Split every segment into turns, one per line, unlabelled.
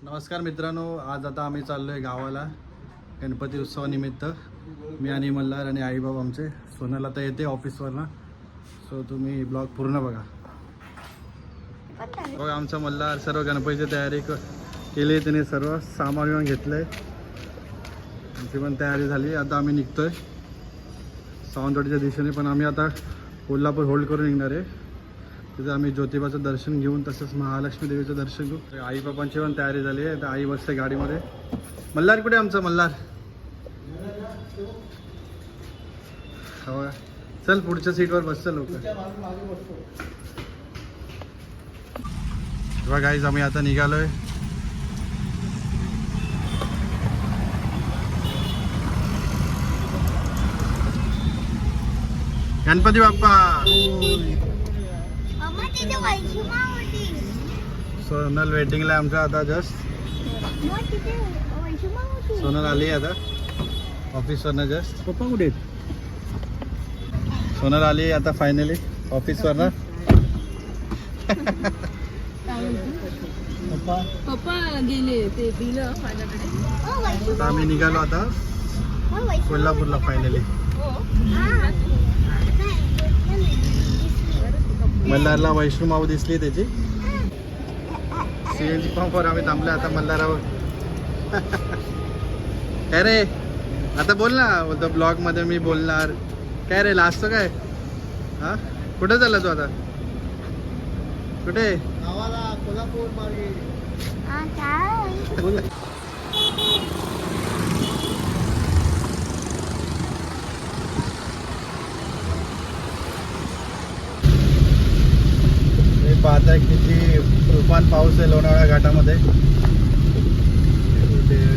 नमस्कार मित्रांनो, आज आता आम्ही चाललो आहे गावाला गणपती उत्सवानिमित्त. मी आणि मल्हार आणि आईबाबा आमचे. सोनल आता येते ऑफिसवरनं, सो तुम्ही ब्लॉग पूर्ण बघा. बघा आमचा मल्हार सर्व गणपतीची तयारी केली आहे. त्याने सर्व सामान विमान घेतलं आहे. आमची पण तयारी झाली. आता आम्ही निघतो आहे सावंतवाडीच्या दिशेने, पण आम्ही आता कोल्हापूर होल्ड करून निघणार आहे. तिथं आम्ही ज्योतिबाचं दर्शन घेऊन तसंच महालक्ष्मी देवीचं दर्शन घेऊ. आई बाबांची पण तयारी झाली आहे. तर आई बसते गाडीमध्ये. मल्हार कुठे आमचा मल्हार? हो, चल पुढच्या सीटवर बसचं लवकर. बघा गाईज, आम्ही आता निघालोय. गणपती बाप्पा. सोनल वेटिंगला आमचा आता जस्ट. सोनल आली आता ऑफिसवरनं जस्ट. पप्पा कुठे आहेत? सोनल आली आता फायनली ऑफिसवरनं.
पप्पा गेले ते दिलं माझ्याकडे.
आता आम्ही निघालो आता कोल्हापूरला फायनली. मल्हारला वैष्णो दिसली त्याची. सीएनजी पंपवर आम्ही थांबलो आता मल्हारावर. काय रे आता बोल ना. बोलतो ब्लॉग मध्ये मी बोलणार. काय रे लाजतो काय? हा, कुठे चालला तू आता? कुठे? कोल्हापूर मार्गे. पाहताय किती तुफान पाऊस आहे लोणावळा घाटामध्ये.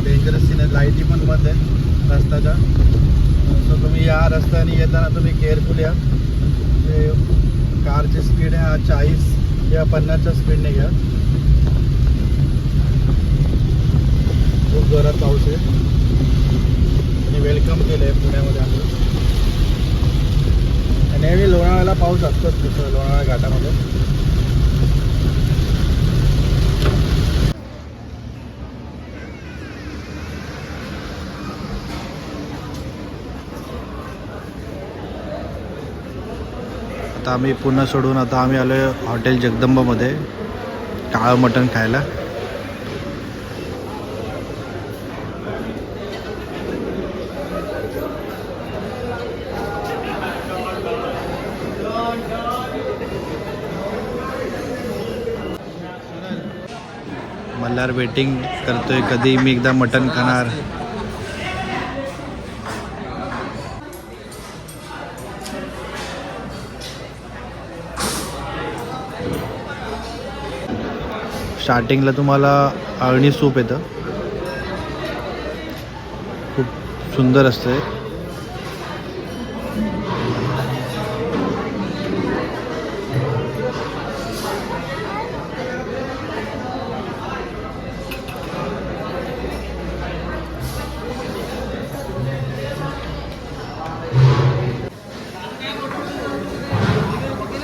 डेंजरस सीन आहे. लाईटी पण बंद आहे रस्त्याच्या. सो तुम्ही या रस्त्याने येताना तुम्ही केअरफुल या. कारची स्पीड आहे 40 किंवा 50च्या स्पीडने घ्या. खूप जोरात पाऊस आहे आणि वेलकम केलं आहे पुण्यामध्ये आम्ही. नेहमी लोणावळ्याला पाऊस असतोच तिथं लोणावळा घाटामध्ये. आता आम्ही पुन्हा सोडून आता आम्ही आलो आहे हॉटेल जगदंबामध्ये काळं मटण खायला. मल्हार वेटिंग करतोय कधी मी एकदा मटण खाणार. स्टार्टिंगला तुम्हाला अळणी सूप येतं. खूप सुंदर असतं.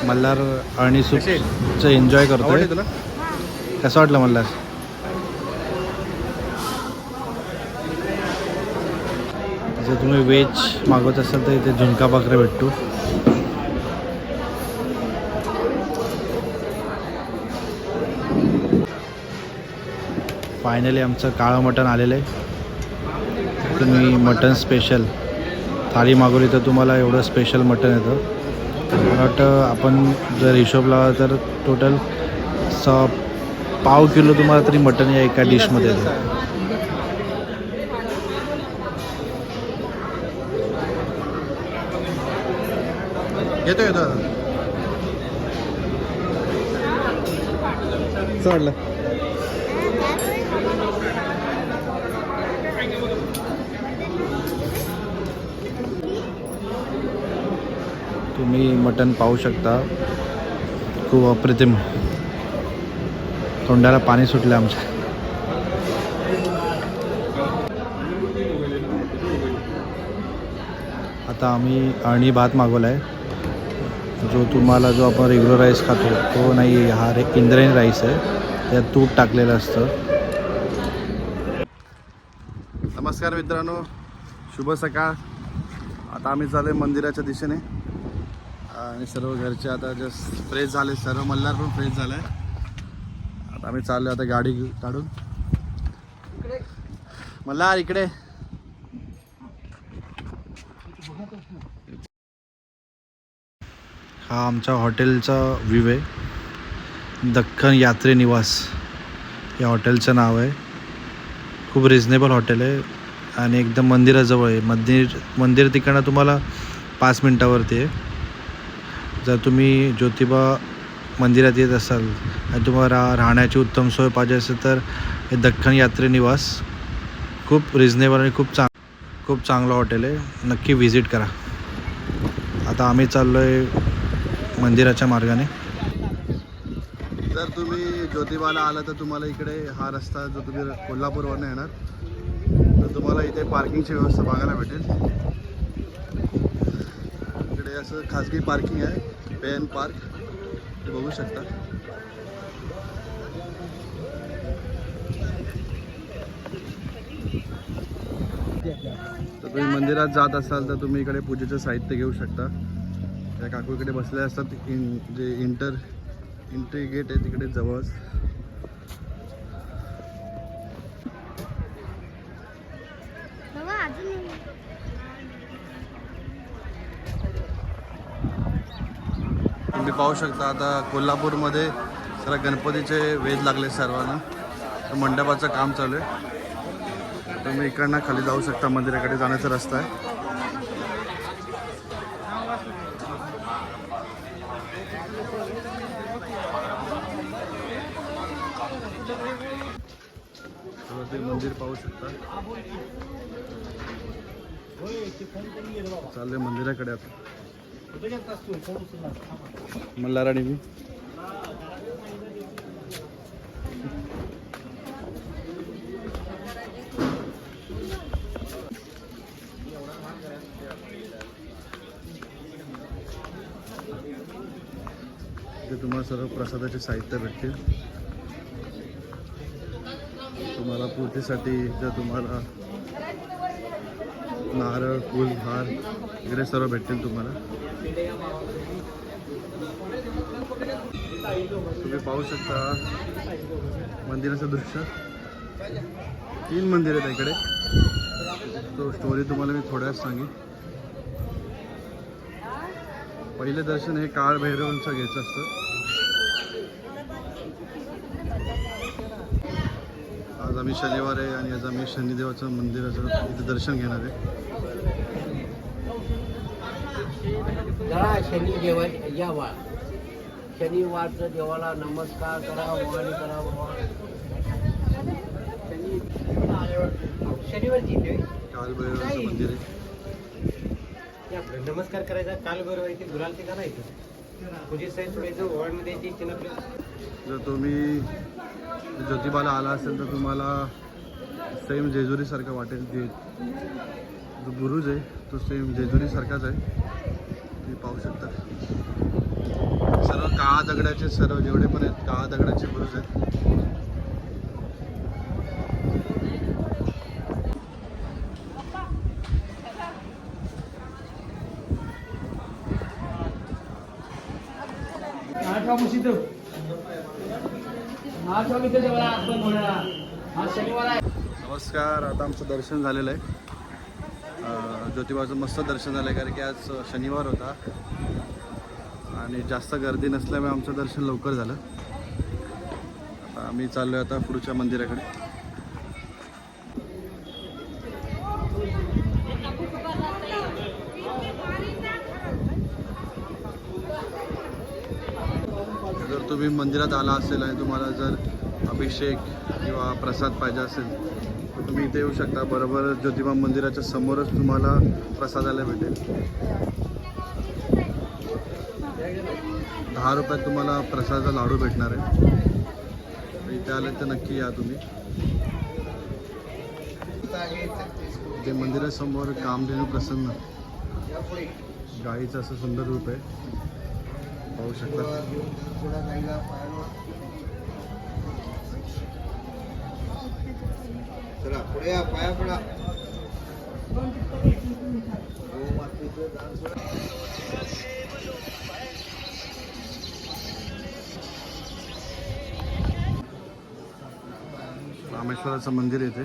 मल्हार अळणी सूपचं एन्जॉय करतोय. कसं वाटलं मल्हार? जर तुम्ही व्हेज मागवत असाल तर इथे झुणका भाकरी भेटतो. फायनली आमचं काळं मटण आलेलं आहे. तुम्ही मटण स्पेशल थाळी मागवली तर तुम्हाला एवढं स्पेशल मटण येतं. मला वाटतं आपण जर हिशोब लावला तर टोटल 1.5 किलो तुम्हाला तरी मटण या एका डिशमध्ये येतं. येतो येतो चढलं. तुम्ही मटण पाहू शकता. खूप अप्रतिम. तोंडाला पाणी सुटलं आमच्या. आता आम्ही अळणी भात मागवला आहे. जो तुम्हाला जो आपण रेग्युलर राईस खातो तो नाही, हा इंद्रायणी राईस आहे. त्यात तूप टाकलेलं असतं. नमस्कार मित्रांनो, शुभ सकाळ. आता आम्ही चालू आहे मंदिराच्या दिशेने आणि सर्व घरचे आता जस्ट फ्रेश झाले, सर्व मल्हार पण फ्रेश झाला आहे. आता आम्ही चाललो आता गाडी काढून. मल्हार इकडे. हा आमच्या हॉटेलचा व्ह्यू आहे, दख्खन यात्री निवास या हॉटेलचं नाव आहे. खूप रिजनेबल हॉटेल आहे आणि एकदम मंदिराजवळ आहे. मंदिर तिकडनं तुम्हाला 5 मिनटावरती आहे. जर तुम्ही ज्योतिबा मंदिरात येत असाल आणि तुम्हाला राहण्याची उत्तम सोय पाहिजे असेल तर हे दख्खन यात्री निवास खूप रिजनेबल आणि खूप चांगलं हॉटेल आहे. नक्की व्हिजिट करा. आता आम्ही चाललो आहे मंदिराच्या मार्गाने. जर तुम्ही ज्योतिबाला आला तर तुम्हाला इकडे हा रस्ता जो तुम्ही कोल्हापूरवरनं येणार तर तुम्हाला इथे पार्किंगची व्यवस्था बघायला भेटेल. इकडे असं खाजगी पार्किंग आहे, पे एन पार्क, ते बघू शकता. तर तुम्ही मंदिरात जात असाल तर तुम्ही इकडे पूजेचं साहित्य घेऊ शकता. त्या काकू इकडे बसले असतात. जे एंट्री गेट आहे तिकडे जवळच. तुम्ही पाहू शकता आता कोल्हापूरमध्ये जरा गणपतीचे वेध लागले सर्वांना. तर मंडपाचं काम चालू आहे. तुम्ही इकडनं खाली जाऊ शकता, मंदिराकडे जाण्याचा रस्ता आहे. ते मंदिर पाहू शकता. चालले मंदिराकडे आता मल्हार आणि मी. इथे तुम्हाला सर्व प्रसादाचे साहित्य भेटतील. तुम्हाला पूजेसाठी जर तुम्हाला नारळ, फूल, हार वगैरे सर्व भेटतील तुम्हाला. तुम्ही पाहू शकता मंदिराचं दृश्य. 3 मंदिर आहेत इकडे. तो स्टोरी तुम्हाला मी थोड्याच सांगेन. पहिले दर्शन हे काळ भैरवांचं घ्यायचं असतं. आज आम्ही शनिवार आहे आणि आज आम्ही शनिदेवाचं मंदिराचं इथे दर्शन घेणार आहे.
शनिदेवा यावा, शनिवारचं देवाला नमस्कार करा, वगाडी करा. शनिवारची
काल भैरवांचं मंदिर आहे.
नमस्कार करायचा. काल बरोबर इथे गुलाल ते घालायचं, पूजे साईड सोडायचं, ओवाळमध्ये द्यायची.
जर तुम्ही ज्योतिबाला आला असेल तर तुम्हाला सेम जेजुरीसारखं वाटेल. ते जो बुरुज आहे तो सेम जेजुरीसारखाच आहे. तुम्ही पाहू शकता सर्व काळा दगडाचे, सर्व जेवढे पण आहेत काळा दगडाचे बुरुज आहेत. नमस्कार. आता आमचं दर्शन झालेलं आहे. ज्योतिबाचं मस्त दर्शन झालं आहे कारण की आज शनिवार होता आणि जास्त गर्दी नसल्यामुळे आमचं दर्शन लवकर झालं. आता आम्ही चाललो आहे आता पुढच्या मंदिराकडे. जर तुम्ही मंदिरात आला असेल आणि तुम्हाला जर अभिषेक किंवा प्रसाद पाहिजे असेल तर तुम्ही इथे येऊ शकता. बरोबर ज्योतिबा मंदिराच्या समोरच तुम्हाला प्रसादाला भेटेल. 10 रुपयात तुम्हाला प्रसादाचा लाडू भेटणार आहे. इथे आले तर नक्की या तुम्ही. ते मंदिरासमोर कामधेनू प्रसन्न गाईचं असं सुंदर रूप आहे, पाहू शकता.
चला पुढे या, पाया पडा.
रामेश्वराचं मंदिर येते,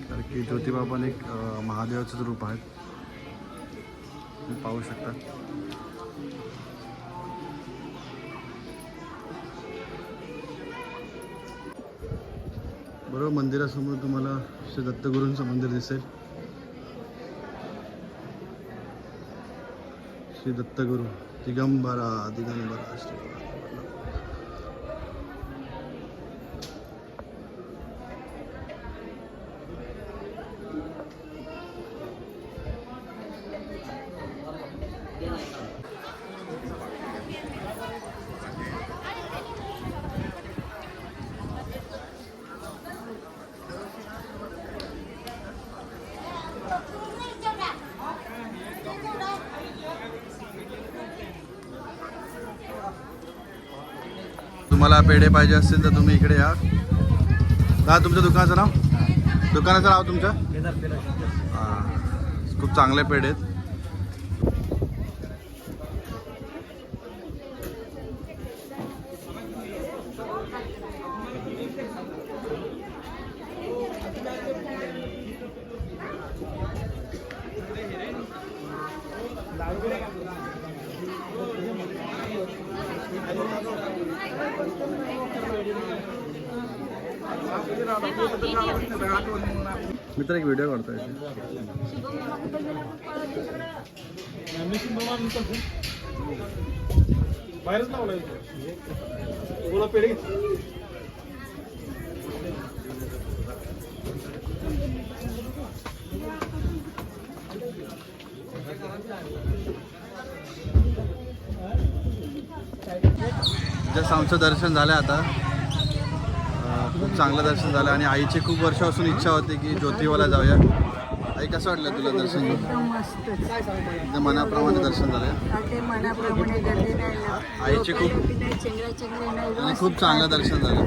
तर की ज्योतिबा पण एक महादेवाचं रूप आहे, तुम्ही पाहू शकता. बरोबर मंदिरासमोर तुम्हाला श्री दत्तगुरूंचं मंदिर दिसेल. श्री दत्तगुरू दिगंबरा दिगंबरा श्री. तुम्हाला पेढे पाहिजे असतील तर तुम्ही इकडे या. का तुमच्या दुकानाचं नाव? दुकानाचं नाव तुमचं? हां, खूप चांगले पेढे आहेत. मित्र एक व्हिडिओ काढतोय.
बाहेरच लावलाय बोला पेढे.
जसं आमचं दर्शन झालं आता, खूप चांगलं दर्शन झालं आणि आईची खूप वर्षापासून इच्छा होती की ज्योतिबाला जाऊया. आई कसं वाटलं तुला दर्शन घेऊन?
एकदम मस्तच.
एकदम मनाप्रमाणे दर्शन झालं.
ते मनाप्रमाणे गर्दी नाही ना.
आईची खूप
चेंगरा नाही.
आणि खूप चांगलं दर्शन झालं.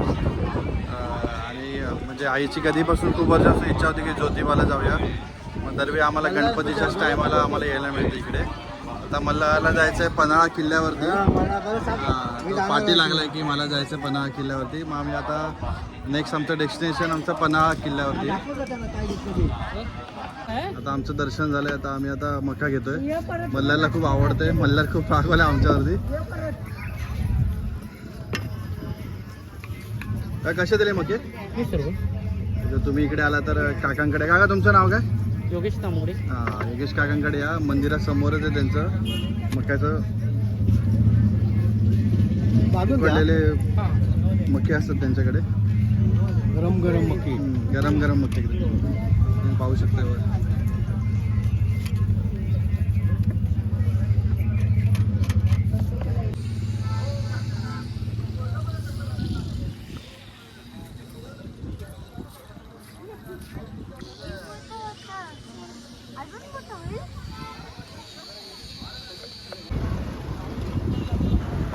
आणि म्हणजे आईची कधीपासून खूप वर्षापासून इच्छा होती की ज्योतिबाला जाऊया. मग दरवेळी आम्हाला गणपतीच्याच टायमाला आम्हाला यायला मिळतं इकडे. आता मल्हारला जायचं आहे पन्हाळा किल्ल्यावरती. पाठी लागलाय की मला जायचं आहे पन्हाळा किल्ल्यावरती. मग आम्ही आता नेक्स्ट आमचं डेस्टिनेशन आमचं पन्हाळा किल्ल्यावरती. आता आमचं दर्शन झालंय. आता आम्ही आता मका घेतोय. मल्हारला खूप आवडतंय. मल्हार खूप रागवला आमच्यावरती. काय कसे दिले मके? जर तुम्ही इकडे आला तर काकांकडे. काका तुमचं नाव काय?
योगेश तांबोडे.
हां, योगेश काकांकडे या. मंदिरासमोरच आहे त्यांचं मक्याचं पडलेले मके असतात त्यांच्याकडे.
गरम गरम मक्की.
गरम गरम मके तुम्ही पाहू शकता.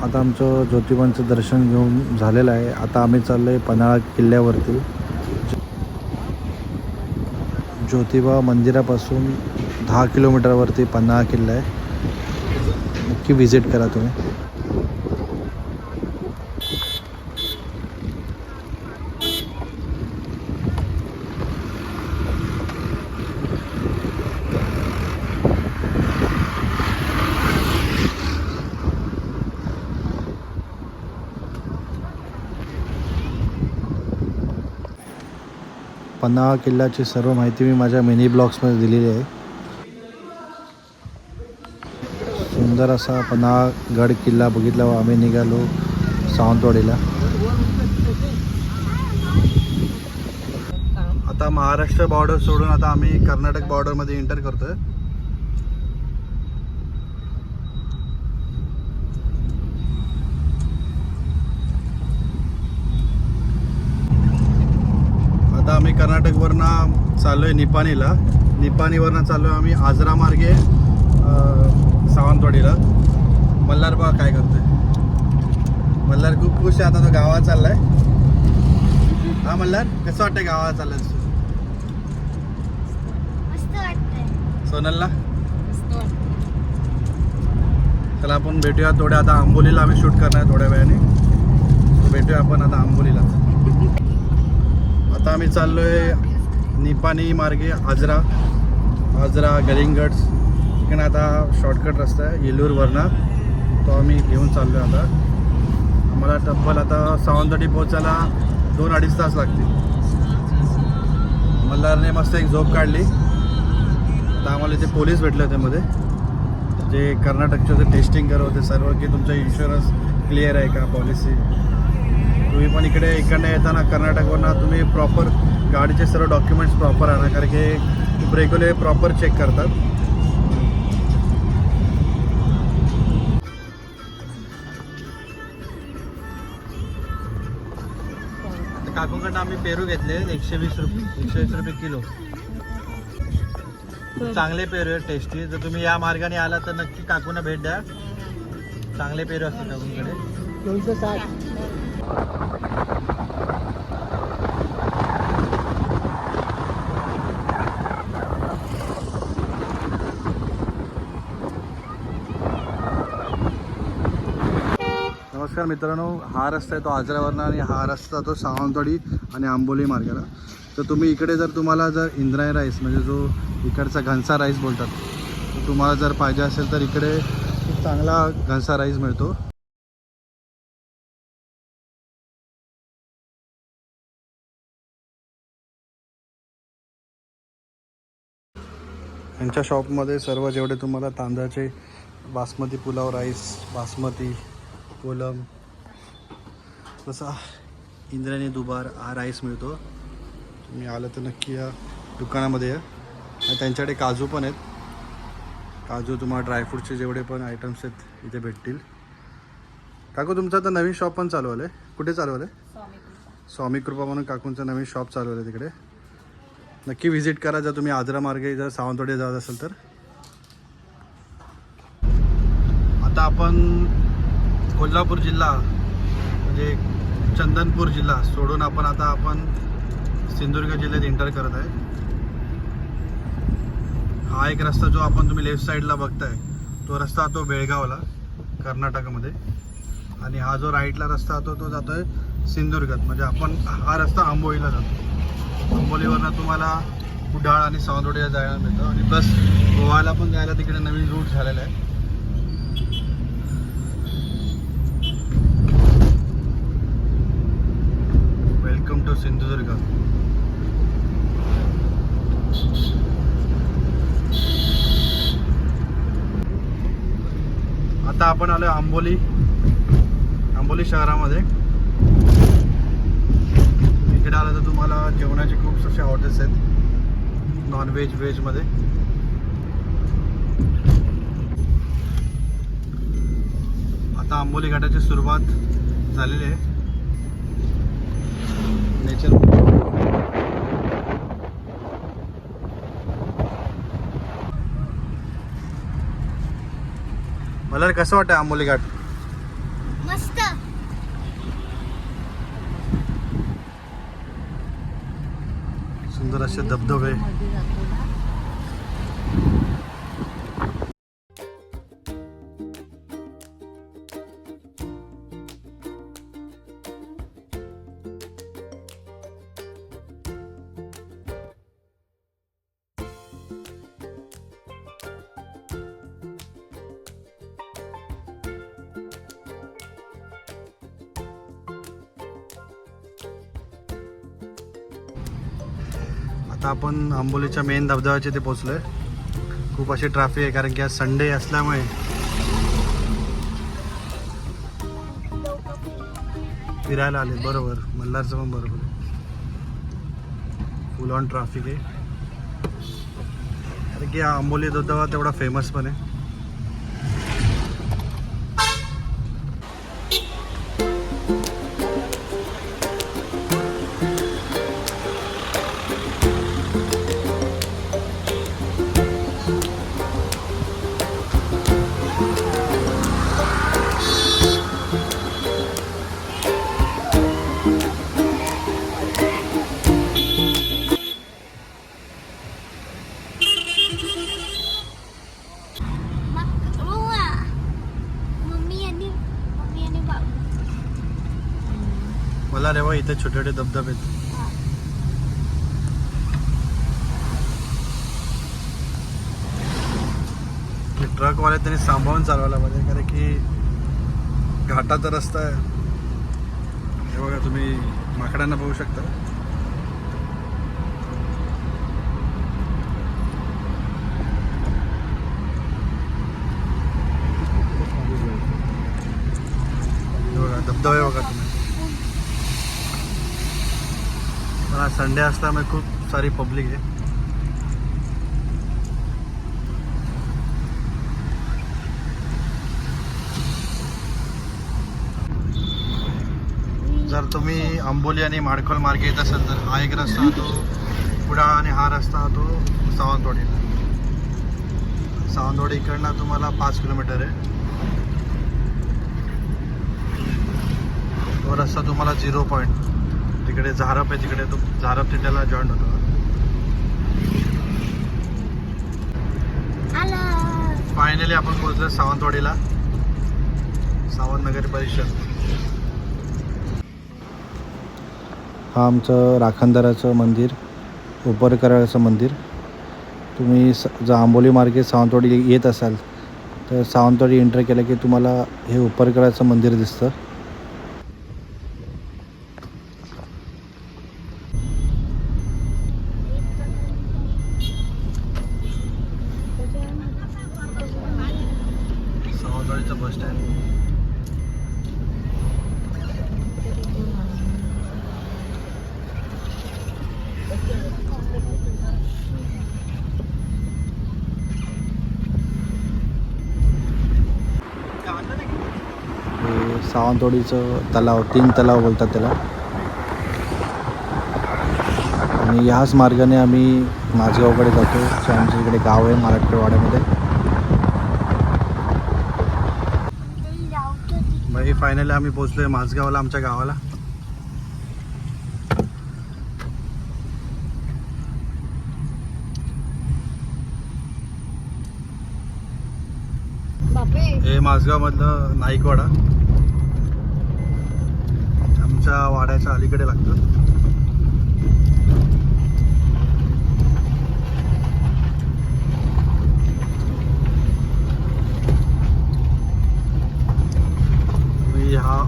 आता आमचं ज्योतिबांचं दर्शन घेऊन झालेलं आहे. आता आम्ही चाललो आहे पन्हाळा किल्ल्यावरती. ज्योतिबा मंदिरापासून 10 किलोमीटरवरती पन्हाळा किल्ला आहे. नक्की विजिट करा तुम्ही. पन्हाळा किल्ल्याची सर्व माहिती मी माझ्या मिनी ब्लॉग्समध्ये दिलेली आहे. सुंदर असा पन्हाळा गड किल्ला बघितल्यावर आम्ही निघालो सावंतवाडीला. आता महाराष्ट्र बॉर्डर सोडून आता आम्ही कर्नाटक बॉर्डरमध्ये एंटर करतोय. आता आम्ही कर्नाटकवरनं चाललो आहे निपाणीला. निपाणीवरनं चाललो आहे आम्ही आजरा मार्गे सावंतवाडीला. मल्हार बा काय करतोय? मल्हार खूप खुश आहे. आता तो गावात चाललाय. हा मल्हार, कसं वाटतंय गावात चाललाय? सोनलला. चला आपण भेटूया थोड्या आता आंबोलीला आम्ही शूट करणार आहे थोड्या वेळाने. तर भेटूया आपण आता आंबोलीला. आता आम्ही चाललोय निपाणी मार्गे आजरा गलिंगड. तिकडे आता शॉर्टकट रस्ता आहे येलूरवरनं, तो आम्ही घेऊन चाललोय आता. आम्हाला तब्बल आता सावंतवाडी पोहोचायला 2-2.5 तास लागतील. मल्हारने मस्त एक झोप काढली. आता आम्हाला इथे पोलीस भेटले होते मध्ये, जे कर्नाटकचं जे टेस्टिंग करत होते सर्व, की तुमचं इन्शुरन्स क्लिअर आहे का, पॉलिसी. तुम्ही पण इकडनं येताना कर्नाटकवरनं तुम्ही प्रॉपर गाडीचे सर्व डॉक्युमेंट्स प्रॉपर आणा, कारण की ब्रेकले प्रॉपर चेक करतात. काकूंकडनं आम्ही पेरू घेतले 120 रुपये किलो. चांगले पेरू आहेत, टेस्टी. जर तुम्ही या मार्गाने आला तर नक्की काकूंना भेट द्या. चांगले पेरू असतात काकूंकडे.
260.
नमस्कार मित्रांनो, हा रस्ता आहे तो आजरावरनं आणि हा रस्ता तो सावंतवाडी आणि आंबोली मार्गाला. तर तुम्ही इकडे जर तुम्हाला जर इंद्रायणी राईस म्हणजे जो इकडचा घनसा राईस बोलतात, तर तुम्हाला जर पाहिजे असेल तर इकडे खूप चांगला घनसा राईस मिळतो. यांच्या शॉपमध्ये सर्व जेवढे तुम्हाला तांदळाचे बासमती पुलाव राईस, बासमती कोलम, तसा इंद्रायणी दुबार हा राईस मिळतो. तुम्ही आलं तर नक्की या दुकानामध्ये या. आणि त्यांच्याकडे काजू पण आहेत. काजू तुम्हाला ड्रायफ्रूटचे जेवढे पण आयटम्स आहेत इथे भेटतील. काकू तुमचं आता नवीन शॉप पण चालू आहे. कुठे चालू आहे? स्वामी कृपा म्हणून काकूंचं नवीन शॉप चालू आहे तिकडे. नक्की व्हिजिट करा जर तुम्ही आजरा मार्गे जर सावंतवाडी जात असेल तर. आता आपण कोल्हापूर जिल्हा म्हणजे चंदनपूर जिल्हा सोडून आपण सिंधुदुर्ग जिल्ह्यात एंटर करत आहे. हा एक रस्ता जो आपण तुम्ही लेफ्ट साईडला बघताय तो रस्ता तो बेळगावला कर्नाटकमध्ये, आणि हा जो राईटला रस्ता तो जातोय सिंधुदुर्गात. म्हणजे आपण हा रस्ता आंबोलीला जातो. आंबोलीवरनं तुम्हाला कुडाळ आणि सावंतवाडीला जायला मिळतं, आणि प्लस गोव्याला पण जायला तिकडे नवीन रूट झालेला आहे. Welcome to Sindhudurg. आता आपण आलो आंबोली शहरामध्ये. इकडे आलं तर तुम्हाला जेवणाचे खूप असे हॉटेल्स आहेत, नॉनव्हेज व्हेजमध्ये. आता आंबोली घाटाची सुरुवात झालेली आहे. नेचर मला कसं वाटतं आंबोली घाट?
मस्त.
सुंदर असे धबधबे. आता आपण आंबोलीच्या मेन धबधब्याच्या इथे पोहोचलोय. खूप अशी ट्रॅफिक आहे कारण की आज संडे असल्यामुळे फिरायला आले. बरोबर, मल्हारचं पण बरोबर आहे. फुल ऑन ट्रॅफिक आहे कारण की आंबोली धबधबा तेवढा फेमस पण आहे. मला रे इथे छोटे छोटे धबधबे आहेत. ट्रकवाले त्यांनी सांभाळून चालवायला पाहिजे, कारण की घाटाचा रस्ता आहे. हे बघा तुम्ही माकडांना बघू शकता. हे बघा धबधबे बघा तुम्ही. मला संडे असल्यामुळे खूप सारी पब्लिक आहे. जर तुम्ही आंबोली आणि माडखोल मार्गे येत असाल तर हा एक रस्ता तो पुढा आणि हा रस्ता तो सावंतवाडीला. सावंतवाडी इकडनं तुम्हाला 5 किलोमीटर आहे. तो रस्ता तुम्हाला 0 पॉईंट तिकडे झारप आहे, तिकडे तो झारप तिथेला जॉईंट होतो. फायनली आपण पोहोचलो सावंतवाडीला. सावंत नगर परिषद. हा आमचं राखणदाराचं मंदिर, उपरकराचं मंदिर. तुम्ही जर आंबोली मार्गे सावंतवाडी येत असाल तर सावंतवाडी एंटर केलं की तुम्हाला हे उपरकराचं मंदिर दिसतं. सावंतवाडीचं बस स्टँड. सावंतवाडीचं तलाव, 3 तलाव बोलतात त्याला. आणि ह्याच मार्गाने आम्ही माझगावकडे जातो, जे आमच्या इकडे गाव आहे मराठवाड्यामध्ये. बाई फायनली आम्ही पोहोचलो आहे माझगावला, आमच्या गावाला. हे माझगावमधलं नाईकवाडा आमच्या वाड्याच्या अलीकडे लागतं.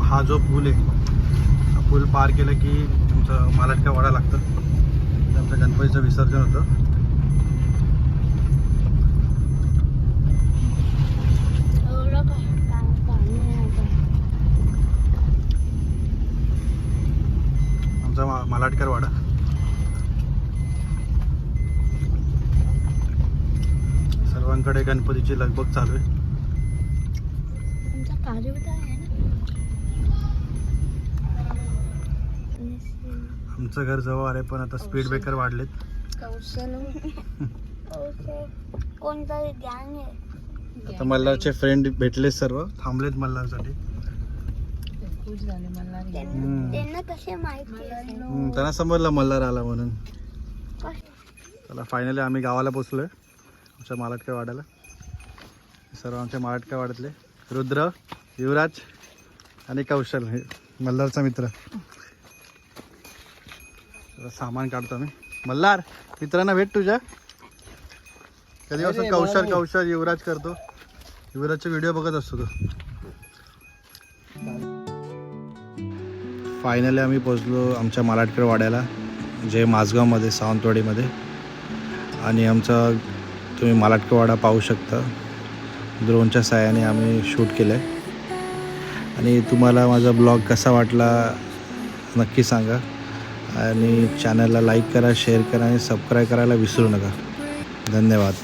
हा जो पूल आहे, हा पूल पार केलं की तुमचं मालटका वाडा लागतं. आमचं गणपतीचं विसर्जन होतं. मालाटकर वाडा. सर्वांकडे गणपतीची लगबग चालू आहे. आमचं घर जवळ आहे पण आता स्पीड ब्रेकर वाढलेत.
कोणतरी गँग आहे.
आता मल्हारचे फ्रेंड भेटले, सर्व थांबलेत मल्हारसाठी.
त्यांना कसे माहिती?
त्यांना समजलं मल्हार आला म्हणून. चला फायनली आम्ही गावाला पोचलोय, आमच्या मालाटकर वाड्याला. सर्व आमच्या मालाटकर वाड्यातले रुद्र, युवराज आणि कौशल, हे मल्हारचा मित्र. सामान काढतो आम्ही. मल्हार मित्रांना भेट तुझ्या कधी असं कौशल युवराज करतो. युवराजचे व्हिडिओ बघत असतो तो. फायनली आम्ही पोचलो आमच्या मालाटकर वाड्याला, जे माझगावमध्ये सावंतवाडीमध्ये. आणि आमचा तुम्ही मालाटकर वाडा पाहू शकता. ड्रोनच्या साहाय्याने आम्ही शूट केलं आहे. आणि तुम्हाला माझा ब्लॉग कसा वाटला नक्की सांगा. आणि चॅनलला लाईक करा, शेअर करा आणि सबस्क्राईब करायला विसरू नका. धन्यवाद.